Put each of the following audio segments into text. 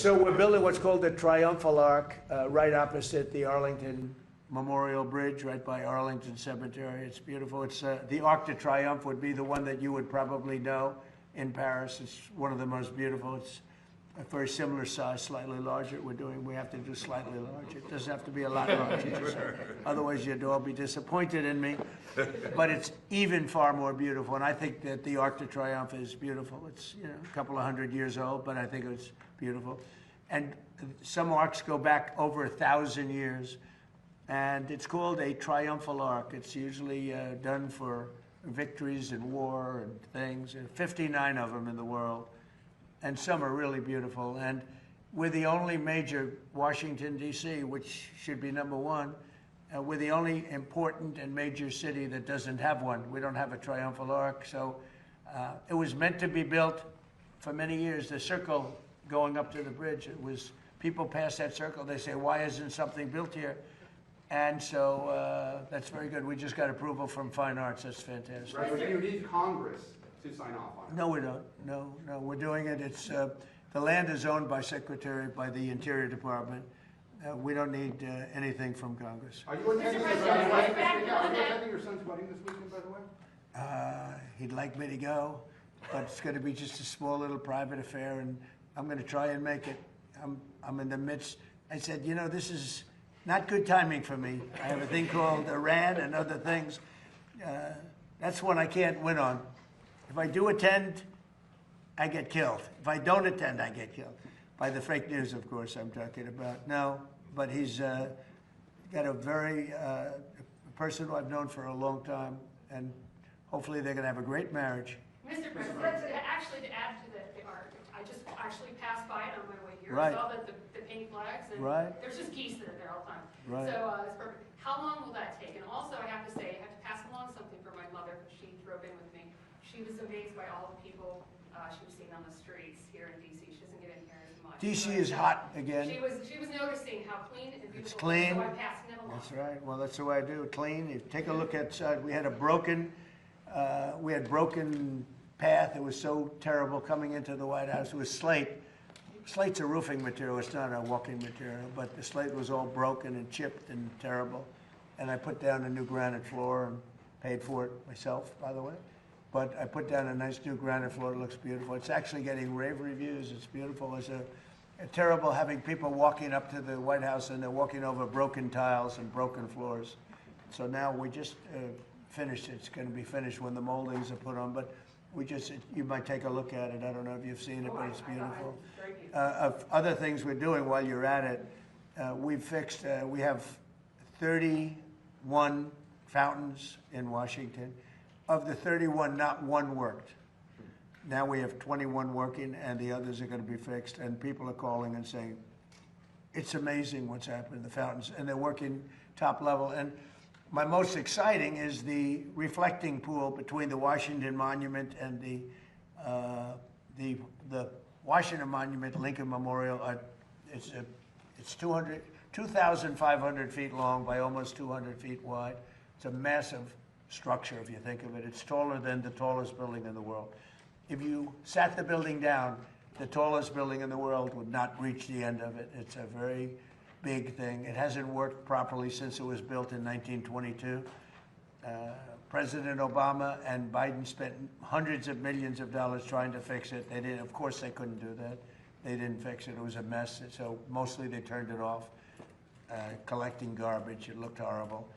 So we're building what's called the Triumphal Arc, right opposite the Arlington Memorial Bridge, right by Arlington Cemetery. It's beautiful. It's the Arc de Triomphe would be the one that you would probably know in Paris. It's one of the most beautiful. It's a very similar size, slightly larger. We have to do slightly larger. It doesn't have to be a lot larger. So otherwise, you'd all be disappointed in me. But it's even far more beautiful. And I think that the Arc de Triomphe is beautiful. It's a couple of 100 years old, but I think it's beautiful. And some arcs go back over 1,000 years. And it's called a Triumphal Arc. It's usually done for victories in war and things. There are 59 of them in the world. And some are really beautiful. And we're the only major, Washington, D.C., which should be #1. We're the only important and major city that doesn't have one. We don't have a Triumphal Arc. So it was meant to be built for many years. The circle going up to the bridge, it was, people pass that circle, they say, why isn't something built here? And so that's very good. We just got approval from Fine Arts. That's fantastic. Right, but you need Congress to sign off on it. No, we don't. No, we're doing it. It's the land is owned by the Interior Department. We don't need anything from Congress. Are you attending your son's wedding this weekend? Are you attending your son's wedding this weekend, by the way? He'd like me to go, but it's going to be just a small little private affair, and I'm going to try and make it. I'm in the midst. I said, this is not good timing for me. I have a thing called Iran and other things. That's one I can't win on. If I do attend, I get killed. If I don't attend, I get killed. By the fake news, of course, I'm talking about. No, but he's got a very person who I've known for a long time, and hopefully they're going to have a great marriage. Mr. President, actually to add to the art, I just actually passed by it on my way here. Right. I saw the paint flags, and there's just geese that are there all the time. Right. So it's perfect. How long will that take? And also, I have to say, I have to pass along something for my mother. She drove in with me. She was amazed by all the people she was seeing on the streets here in D.C. She doesn't get in here as much. D.C. is hot again. She was noticing how clean and beautiful. It's clean. So I'm passing it along. That's right. Well, that's the way I do it. Clean. You take a look outside. We had broken path. It was so terrible coming into the White House. It was slate. Slate's a roofing material. It's not a walking material. But the slate was all broken and chipped and terrible. And I put down a new granite floor and paid for it myself, by the way. But I put down a nice new granite floor. It looks beautiful. It's actually getting rave reviews. It's beautiful. It's a terrible having people walking up to the White House and they're walking over broken tiles and broken floors. So now we just finished. It's going to be finished when the moldings are put on. But you might take a look at it. I don't know if you've seen it, but it's beautiful. Of other things we're doing while you're at it, we've fixed, we have 31 fountains in Washington. Of the 31, not one worked. Now we have 21 working, and the others are going to be fixed. And people are calling and saying, it's amazing what's happened, the fountains, and they're working top level. And my most exciting is the reflecting pool between the Washington Monument and the Washington Monument, Lincoln Memorial. It's 2,500 feet long by almost 200 feet wide. It's a massive structure, if you think of it. It's taller than the tallest building in the world. If you sat the building down, the tallest building in the world would not reach the end of it. It's a very big thing. It hasn't worked properly since it was built in 1922. President Obama and Biden spent hundreds of millions of dollars trying to fix it. They didn't. Of course, they couldn't do that. They didn't fix it. It was a mess. So mostly they turned it off, collecting garbage. It looked horrible.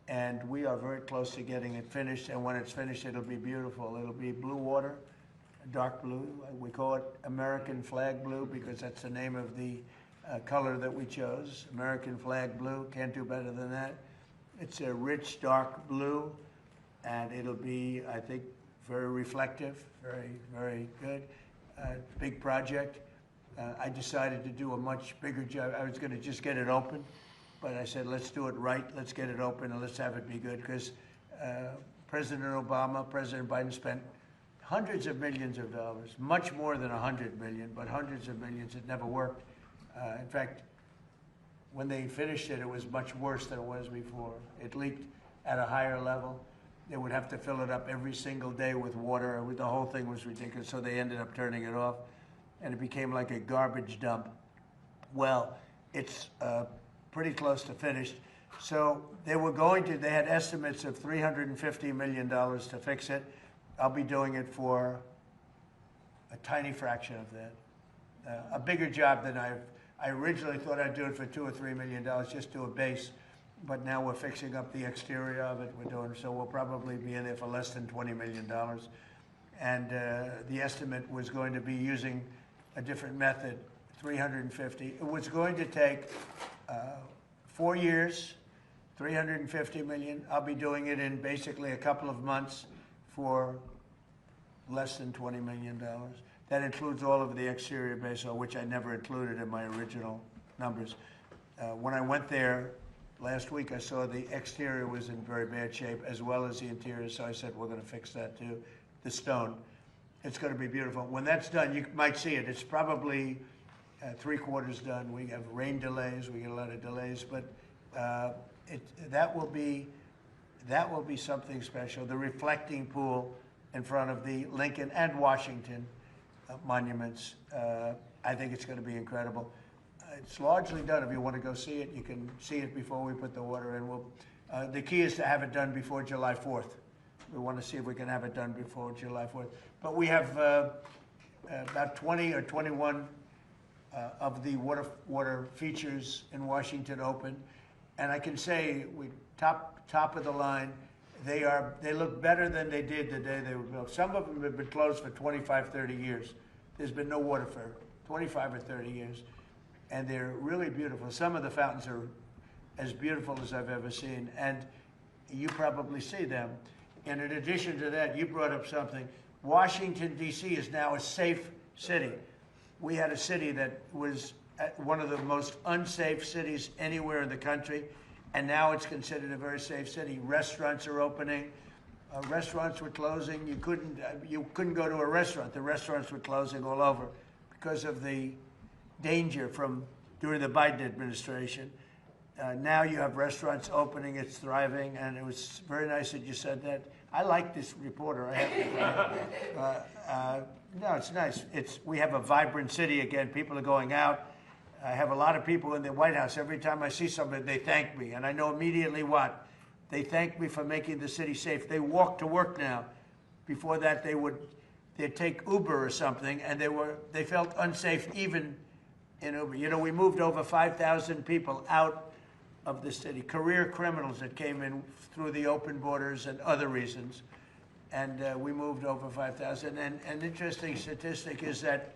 And we are very close to getting it finished. And when it's finished, it'll be beautiful. It'll be blue water, dark blue. We call it American flag blue because that's the name of the color that we chose. American flag blue. Can't do better than that. It's a rich, dark blue. And it'll be, I think, very reflective, very, very good. Big project. I decided to do a much bigger job. I was going to just get it open. But I said, let's do it right. Let's get it open and let's have it be good. Because President Obama, President Biden spent hundreds of millions of dollars, much more than 100 million, but hundreds of millions. It never worked. In fact, when they finished it, it was much worse than it was before. It leaked at a higher level. They would have to fill it up every single day with water. The whole thing was ridiculous. So they ended up turning it off. And it became like a garbage dump. Well, it's pretty close to finished. So they had estimates of $350 million to fix it. I'll be doing it for a tiny fraction of that. A bigger job than I originally thought I'd do it for $2 or $3 million, just do a base. But now we're fixing up the exterior of it. So we'll probably be in there for less than $20 million. And the estimate was going to be using a different method, 350. It was going to take 4 years, 350 million. I'll be doing it in basically a couple of months for less than $20 million. That includes all of the exterior base, which I never included in my original numbers. When I went there last week, I saw the exterior was in very bad shape, as well as the interior, so I said, we're going to fix that too. The stone. It's going to be beautiful. When that's done, you might see it. It's probably 3/4 done. We have rain delays. We get a lot of delays, but that will be something special. The reflecting pool in front of the Lincoln and Washington monuments. I think it's going to be incredible. It's largely done. If you want to go see it, you can see it before we put the water in. The key is to have it done before July 4th. We want to see if we can have it done before July 4th. But we have about 20 or 21 of the water features in Washington open. And I can say, we top of the line, they look better than they did the day they were built. Some of them have been closed for 25, 30 years. There's been no water for 25 or 30 years. And they're really beautiful. Some of the fountains are as beautiful as I've ever seen. And you probably see them. And in addition to that, you brought up something. Washington, D.C. is now a safe city. We had a city that was one of the most unsafe cities anywhere in the country, and now it's considered a very safe city. Restaurants are opening. Restaurants were closing. You couldn't go to a restaurant. The restaurants were closing all over because of the danger from during the Biden administration. Now you have restaurants opening, it's thriving, and it was very nice that you said that. I like this reporter. No, it's nice. We have a vibrant city again. People are going out. I have a lot of people in the White House. Every time I see somebody, they thank me, and I know immediately what. They thank me for making the city safe. They walk to work now. Before that, they'd take Uber or something, and they felt unsafe even in Uber. You know, we moved over 5,000 people out of the city, career criminals that came in through the open borders and other reasons. And we moved over 5,000. And an interesting statistic is that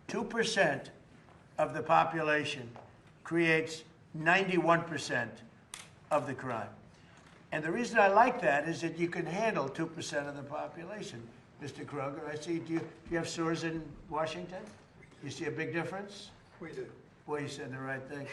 2% of the population creates 91% of the crime. And the reason I like that is that you can handle 2% of the population. Mr. Kroger, I see, do you have stores in Washington? You see a big difference? We do. Boy, you said the right thing.